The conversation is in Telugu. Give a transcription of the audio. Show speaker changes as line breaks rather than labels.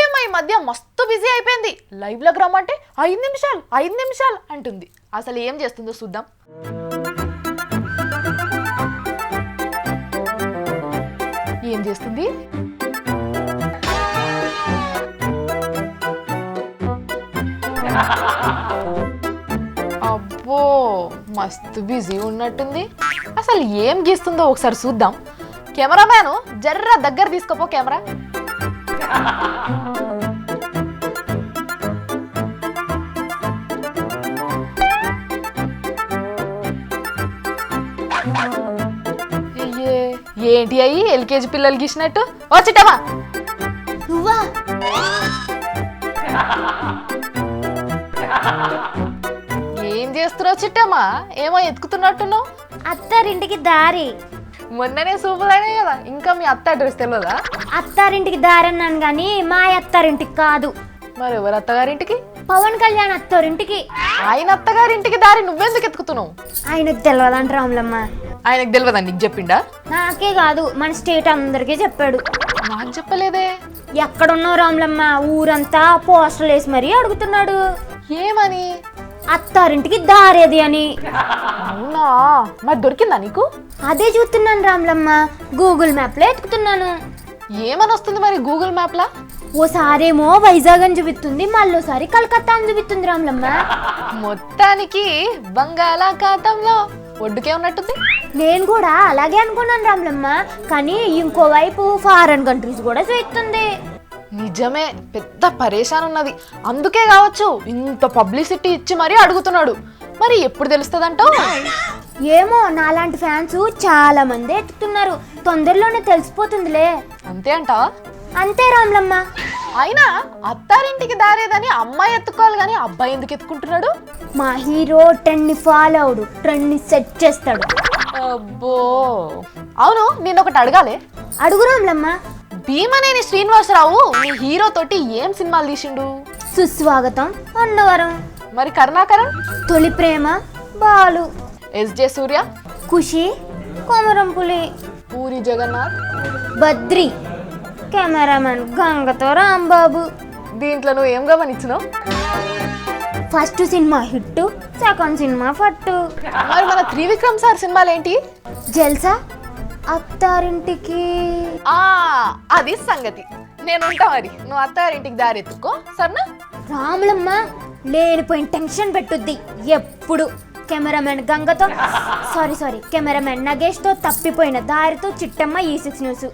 చిట్టమ్మ ఈ మధ్య మస్తు బిజీ అయిపోయింది. లైవ్లోకి రమ్మంటే 5 నిమిషాలు 5 నిమిషాలు అంటుంది. అసలు ఏం చేస్తుందో చూద్దాం. ఏం చేస్తుంది? అబ్బో మస్తు బిజీ ఉన్నట్టుంది. అసలు ఏం గీస్తుందో ఒకసారి చూద్దాం. కెమెరామ్యాను జర్ర దగ్గర తీసుకోపో కెమెరా. ఏంటి అయ్యి ఎల్కేజీ పిల్లలు గీసినట్టు? ఓ చిట్టమ్మా
నువ్వా?
ఏం చేస్తున్నావు చిట్టమ్మా? ఏమో ఎత్తుకుతున్నట్టున్నావు.
అత్తారింటికి దారి.
మొన్ననే సూపులైనాయి కదా, ఇంకా మీ అత్త అడ్రస్ తెలియదా?
అత్తారింటికి దారి అన్నాను గాని మా అత్తారింటికి కాదు.
మరి ఎవరు అత్తగారింటికి?
పవన్ కళ్యాణ్ అత్తారింటికి.
ఆయన అత్తగారింటికి దారి నువ్వెందుకు ఎత్తుకుతున్నావు?
ఆయనకు తెలియదంట రాములమ్మ.
ఆయనకు తెలియదా? నీకు చెప్పిండా?
నాకే కాదు మన స్టేట్ అందరికీ చెప్పాడు.
నాకు చెప్పలేదే.
ఎక్కడున్నావు రాములమ్మ? ఊరంతా పోస్టర్లు వేసి మరీ అడుగుతున్నాడు.
ఏమని?
అత్తారింటికి దారేది అని.
అవునా? మరి దొరికిందా నీకు?
అదే చూస్తున్నాను రాములమ్మ, గూగుల్ మ్యాప్ లో ఎత్తుకుతున్నాను.
ఏమని వస్తుంది మరి గూగుల్ మ్యాప్ లా?
ఓసారేమో వైజాగ్ అని చూపిస్తుంది, మళ్ళోసారి కలకత్తా అని చూపిస్తుంది రాములమ్మ.
మొత్తానికి బంగాళాఖాతంలో ఒడ్డుకే ఉన్నట్టుంది.
నేను కూడా అలాగే అనుకున్నాను రాములమ్మ, కానీ ఇంకోవైపు ఫారెన్ కంట్రీస్ కూడా చూపిస్తుంది.
నిజమే, పెద్ద పరేషాన్ ఉన్నది. అందుకే కావచ్చు ఇంత పబ్లిసిటీ ఇచ్చి మరీ అడుగుతున్నాడు. మరి ఎప్పుడు తెలుస్తుందంటావు?
ఏమో, నాలాంటి ఫ్యాన్స్ చాలా మంది ఎత్తుతున్నారు. తొందరలోనే తెలిసిపోతుందిలే.
అంతే అంటావా?
అంతే రాములమ్మ.
అయినా అత్తారింటికి దారేదని అమ్మాయి ఎత్తుకోవాలి కానీ అబ్బాయి ఎందుకు ఎత్తుకుంటున్నాడు?
మా హీరో ట్రెండ్ ని ఫాలో అవడు, ట్రెండ్ ని సెట్ చేస్తాడు.
అబ్బో, అవును నేను ఒకటి అడగాలి.
అడుగు రాములమ్మ.
భీమనేని శ్రీనివాసరావు మీ హీరో తోటి ఏం సినిమాలు తీసిండు?
సుస్వాగతం, అన్నవరం.
మరి కరుణాకరన్?
తొలి ప్రేమ, బాలు.
ఎస్జే సూర్య?
ఖుషి, కొమరంపులి.
పూరి జగన్నాథ్?
బద్రి. కెమెరామెన్ గంగతో రాంబాబు.
దీంట్లో నువ్వు ఏం గమనించినావు?
First cinema hit, second cinema ఫట్టు.
మరి మన త్రివిక్రమ్ సార్ సినిమాలు ఏంటి?
జల్సా, అత్తారింటికి.
అది సంగతి. నేను ఉంటా, మరి నువ్వు అత్తారింటికి దారి ఎత్తుకో సరేనా?
రాములమ్మ లేనిపోయిన టెన్షన్ పెట్టుద్ది ఎప్పుడు. కెమెరామెన్ గంగతో, సారీ కెమెరామెన్ నగేష్ తో తప్పిపోయిన దారితో చిట్టమ్మ E6 న్యూస్.